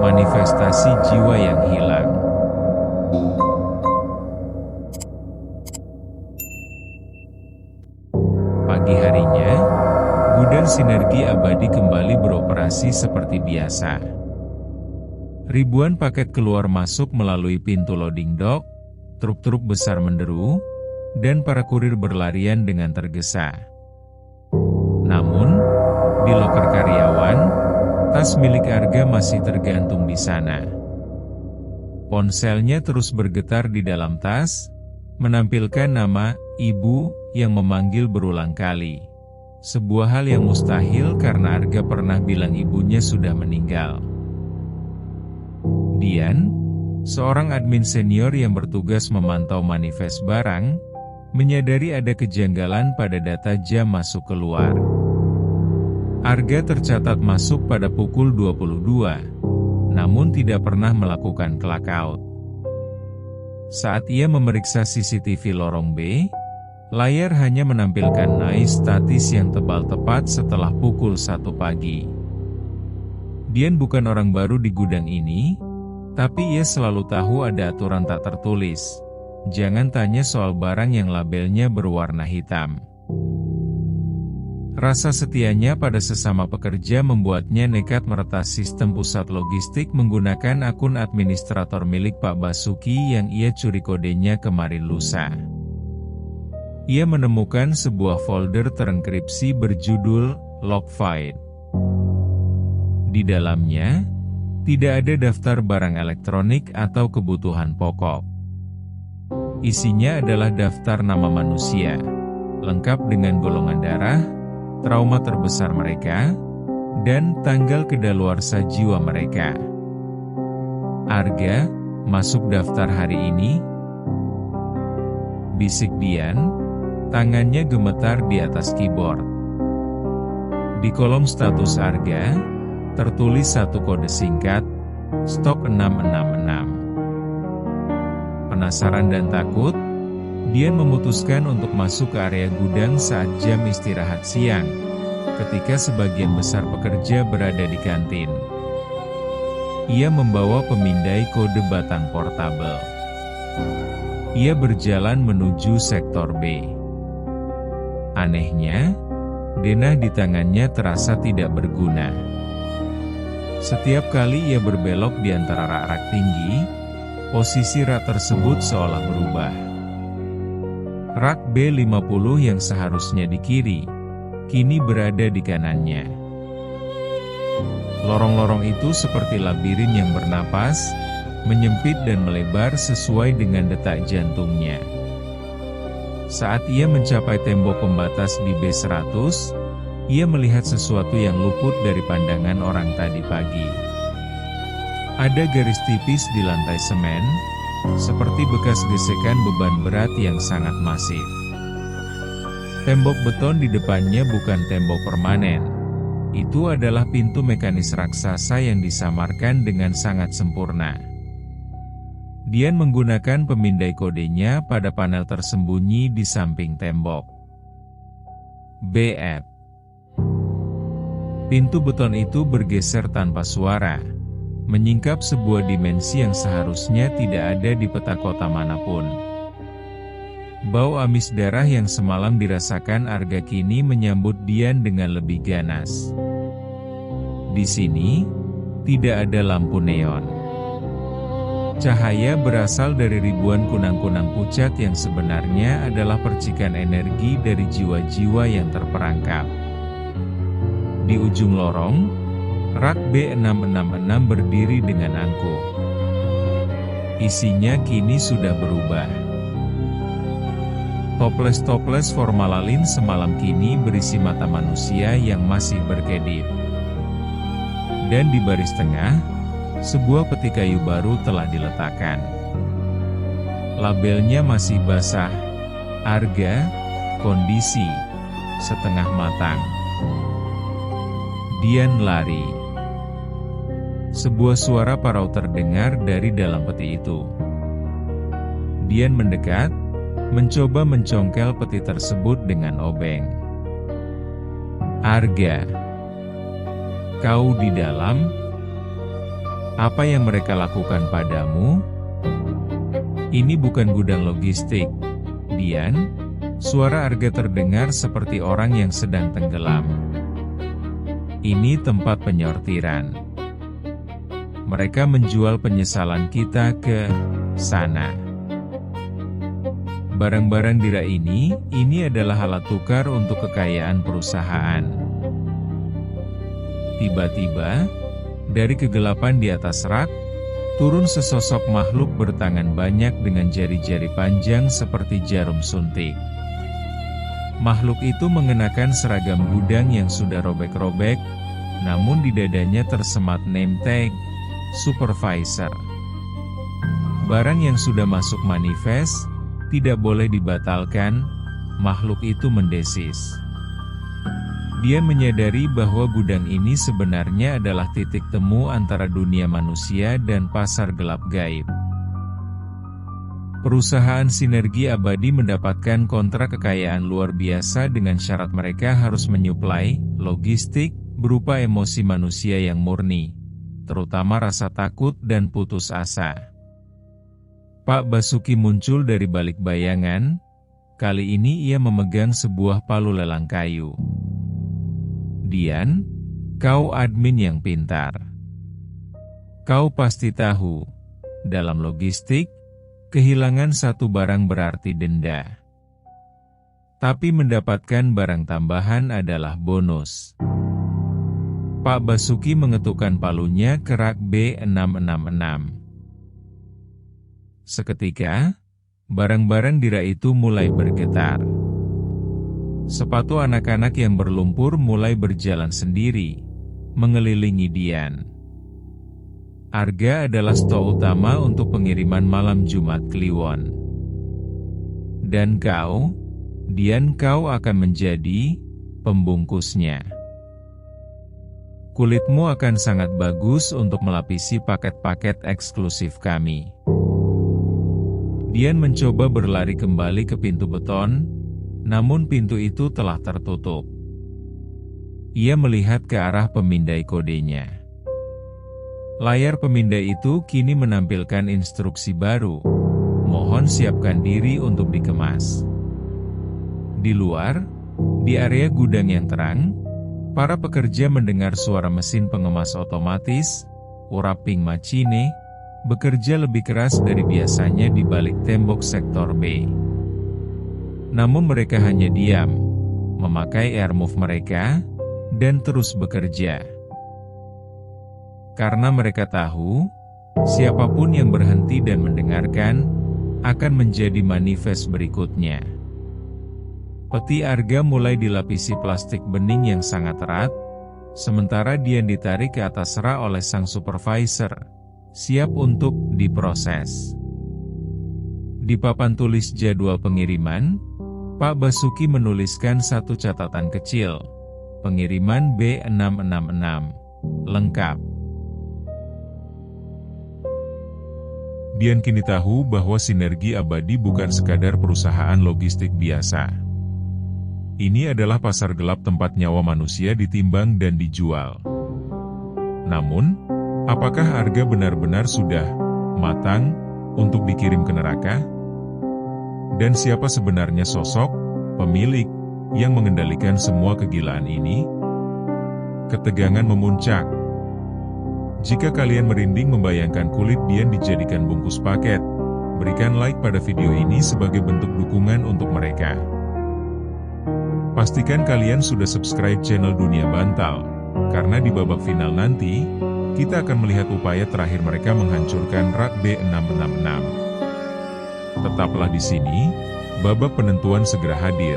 Manifestasi jiwa yang hilang. Pagi harinya, gudang sinergi abadi kembali beroperasi seperti biasa. Ribuan paket keluar masuk melalui pintu loading dock, truk-truk besar menderu, dan para kurir berlarian dengan tergesa. Namun, di loker karyawan, tas milik Arga masih tergantung di sana. Ponselnya terus bergetar di dalam tas, menampilkan nama ibu yang memanggil berulang kali. Sebuah hal yang mustahil karena Arga pernah bilang ibunya sudah meninggal. Dian, seorang admin senior yang bertugas memantau manifest barang, menyadari ada kejanggalan pada data jam masuk keluar. Arga tercatat masuk pada pukul 22, namun tidak pernah melakukan clock out. Saat ia memeriksa CCTV lorong B, layar hanya menampilkan noise statis yang tebal tepat setelah pukul 1 pagi. Dian bukan orang baru di gudang ini, tapi ia selalu tahu ada aturan tak tertulis. Jangan tanya soal barang yang labelnya berwarna hitam. Rasa setianya pada sesama pekerja membuatnya nekat meretas sistem pusat logistik menggunakan akun administrator milik Pak Basuki yang ia curi kodenya kemarin lusa. Ia menemukan sebuah folder terenkripsi berjudul Log File. Di dalamnya, tidak ada daftar barang elektronik atau kebutuhan pokok. Isinya adalah daftar nama manusia, lengkap dengan golongan darah, trauma terbesar mereka, dan tanggal kedaluarsa jiwa mereka. Arga, masuk daftar hari ini? Bisik Dian, tangannya gemetar di atas keyboard. Di kolom status Arga, tertulis satu kode singkat, stok 666. Penasaran dan takut, Dian memutuskan untuk masuk ke area gudang saat jam istirahat siang, ketika sebagian besar pekerja berada di kantin. Ia membawa pemindai kode batang portabel. Ia berjalan menuju sektor B. Anehnya, denah di tangannya terasa tidak berguna. Setiap kali ia berbelok di antara rak-rak tinggi, posisi rak tersebut seolah berubah. Rak B50 yang seharusnya di kiri, kini berada di kanannya. Lorong-lorong itu seperti labirin yang bernapas, menyempit dan melebar sesuai dengan detak jantungnya. Saat ia mencapai tembok pembatas di B100, ia melihat sesuatu yang luput dari pandangan orang tadi pagi. Ada garis tipis di lantai semen, seperti bekas gesekan beban berat yang sangat masif. Tembok beton di depannya bukan tembok permanen. Itu adalah pintu mekanis raksasa yang disamarkan dengan sangat sempurna. Dian menggunakan pemindai kodenya pada panel tersembunyi di samping tembok. BF. Pintu beton itu bergeser tanpa suara, menyingkap sebuah dimensi yang seharusnya tidak ada di peta kota manapun. Bau amis darah yang semalam dirasakan Arga kini menyambut Dian dengan lebih ganas. Di sini, tidak ada lampu neon. Cahaya berasal dari ribuan kunang-kunang pucat yang sebenarnya adalah percikan energi dari jiwa-jiwa yang terperangkap. Di ujung lorong, rak B666 berdiri dengan angkuh. Isinya kini sudah berubah. Toples-toples formalin semalam kini berisi mata manusia yang masih berkedip. Dan di baris tengah, sebuah peti kayu baru telah diletakkan. Labelnya masih basah, Arga, kondisi, setengah matang. Dian lari. Sebuah suara parau terdengar dari dalam peti itu. Dian mendekat, mencoba mencongkel peti tersebut dengan obeng. Arga, kau di dalam? Apa yang mereka lakukan padamu? Ini bukan gudang logistik, Dian. Suara Arga terdengar seperti orang yang sedang tenggelam. Ini tempat penyortiran. Mereka menjual penyesalan kita ke sana. Barang-barang di rak ini adalah alat tukar untuk kekayaan perusahaan. Tiba-tiba, dari kegelapan di atas rak, turun sesosok makhluk bertangan banyak dengan jari-jari panjang seperti jarum suntik. Makhluk itu mengenakan seragam gudang yang sudah robek-robek, namun di dadanya tersemat name tag, Supervisor. Barang yang sudah masuk manifest, tidak boleh dibatalkan, makhluk itu mendesis. Dia menyadari bahwa gudang ini sebenarnya adalah titik temu antara dunia manusia dan pasar gelap gaib. Perusahaan Sinergi Abadi mendapatkan kontrak kekayaan luar biasa dengan syarat mereka harus menyuplai logistik berupa emosi manusia yang murni, terutama rasa takut dan putus asa. Pak Basuki muncul dari balik bayangan. Kali ini ia memegang sebuah palu lelang kayu. Dian, kau admin yang pintar. Kau pasti tahu, dalam logistik, kehilangan satu barang berarti denda. Tapi mendapatkan barang tambahan adalah bonus. Pak Basuki mengetukkan palunya ke rak B666. Seketika, barang-barang di rak itu mulai bergetar. Sepatu anak-anak yang berlumpur mulai berjalan sendiri, mengelilingi Dian. Arga adalah stok utama untuk pengiriman malam Jumat Kliwon. Dan kau, Dian, kau akan menjadi pembungkusnya. Kulitmu akan sangat bagus untuk melapisi paket-paket eksklusif kami. Dian mencoba berlari kembali ke pintu beton, namun pintu itu telah tertutup. Ia melihat ke arah pemindai kodenya. Layar pemindai itu kini menampilkan instruksi baru. Mohon siapkan diri untuk dikemas. Di luar, di area gudang yang terang, para pekerja mendengar suara mesin pengemas otomatis, wrapping machine, bekerja lebih keras dari biasanya di balik tembok sektor B. Namun mereka hanya diam, memakai air move mereka, dan terus bekerja. Karena mereka tahu, siapapun yang berhenti dan mendengarkan, akan menjadi manifest berikutnya. Peti Arga mulai dilapisi plastik bening yang sangat erat, sementara Dian ditarik ke atas rak oleh sang supervisor, siap untuk diproses. Di papan tulis jadwal pengiriman, Pak Basuki menuliskan satu catatan kecil, pengiriman B666, lengkap. Dian kini tahu bahwa Sinergi Abadi bukan sekadar perusahaan logistik biasa. Ini adalah pasar gelap tempat nyawa manusia ditimbang dan dijual. Namun, apakah harga benar-benar sudah matang untuk dikirim ke neraka? Dan siapa sebenarnya sosok pemilik yang mengendalikan semua kegilaan ini? Ketegangan memuncak. Jika kalian merinding membayangkan kulit Dian dijadikan bungkus paket, berikan like pada video ini sebagai bentuk dukungan untuk mereka. Pastikan kalian sudah subscribe channel Dunia Bantal, karena di babak final nanti, kita akan melihat upaya terakhir mereka menghancurkan rak B666. Tetaplah di sini, babak penentuan segera hadir.